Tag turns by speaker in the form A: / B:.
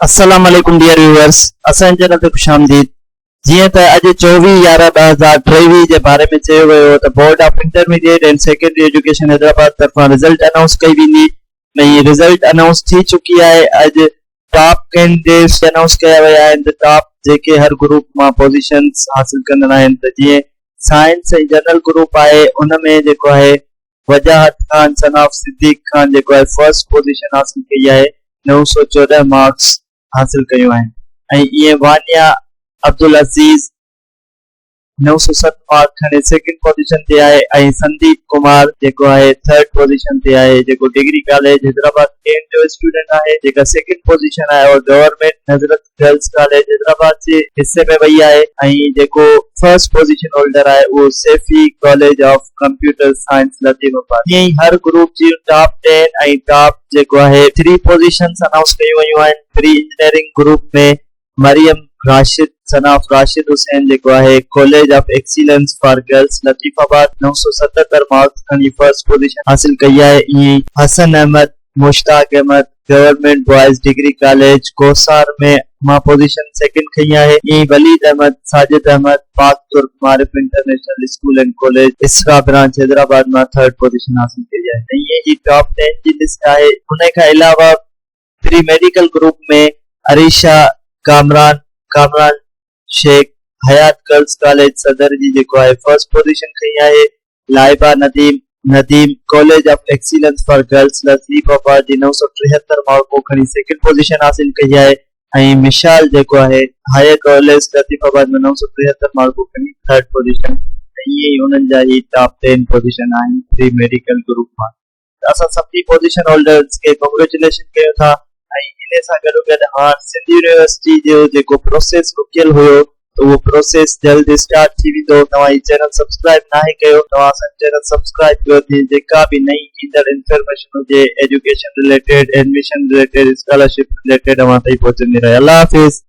A: अस्सलाम वालेकुम dear viewers, असां चैनल ते खुशामदीद। जीअं त अॼु 24/11/2023 जे बारे में चयो वियो त board of intermediate and secondary education Hyderabad तरफां रिज़ल्ट अनाउंस कई वेंदी। ऐं रिज़ल्ट अनाउंस थी चुकी आहे। अॼु टॉप कैंडिडेट्स अनाउंस कया विया आहिनि त टॉप जेके हर ग्रुप मां पोजीशंस हासिल कंदड़ आहिनि। त जीअं साइंस ऐं जनरल ग्रुप आहे उन में जेको आहे वजाहत खान सन ऑफ सिद्दीक खान जेको आहे फर्स्ट पोजीशन हासिल कई आहे, 914 मार्क्स हासिल कयूं आहिनि। ऐं ईअं वानिया अब्दुल अज़ीज़ 907 मार्क खणे सेकंड पोजीशन ते आहे। ऐं संदीप कुमार जेको आहे थर्ड पोजीशन ते आहे, जेको डिग्री कॉलेज हैदराबाद केंट जो स्टूडेंट आहे, जेका सेकंड पोजीशन आहे और गवर्नमेंट हजरत गर्ल्स कॉलेज हैदराबाद जे हिस्से में वई आहे। ऐं जेको फर्स्ट पोजीशन होल्डर आहे उहो Saifee college of computer science Latifabad. ईअं ई हर ग्रुप जी टॉप 10 ऐं टॉप जेको आहे 3 पोजीशंस अनाउंस कयूं वयूं आहिनि। प्री इंजीनियरिंग ग्रुप में मरियम राशिद सन ऑफ राशिद हुसैन जेको आहे college of excellence for girls Latifabad 977 marks खणी फर्स्ट पोजीशन हासिल कई आहे। ईअं Hassan Ahmed Mushtaq Ahmed government boys degree college Kosar में मां पोजीशन सेकंड खई आहे। ईअं वलीद अहमद साजिद अहमद पाक तुर्क मारिफ इंटरनेशनल स्कूल एंड कॉलेज इसरा ब्रांच हैदराबाद में थर्ड पोजीशन हासिल कई आहे। ईअं ही टॉप 10 जी लिस्ट आहे। उन खां अलावा प्री मेडिकल ग्रुप में अरीशा कामरान शेख हयात गर्ल्स कॉलेज सदर जी जेको आहे फर्स्ट पोजीशन खई आहे। Laiba Nadeem college of excellence for girls Latifabad जी 973 मार्कों खणी सेकंड पोजीशन हासिल कई आहे। ऐं मिशाल जेको आहे हायर कॉलेज लतीफाबाद में 973 मार्कों खणी थर्ड पोजीशन। ईअं ई उन्हनि जा ही टॉप 10 पोजीशन आहिनि प्री मेडिकल ग्रुप मां। असां सभिनी पोजीशन होल्डर्स खे कांग्रेचुलेशन कयूं था। ऐं इन सां गॾोगॾु हाणे सिंध यूनिवर्सिटी जो जेको प्रोसेस रुकियल हुयो त उहो प्रोसेस जल्द स्टार्ट थी वेंदो। तव्हां ही चैनल सब्सक्राइब नाहे कयो, तव्हां असांजो चैनल सब्सक्राइब कयो जीअं जेका बि नई ईंदड़ इंफॉर्मेशन हुजे education related, admission related, scholarship related अवां ताईं पहुचंदी रहे। अल्लाह हाफ़िज़।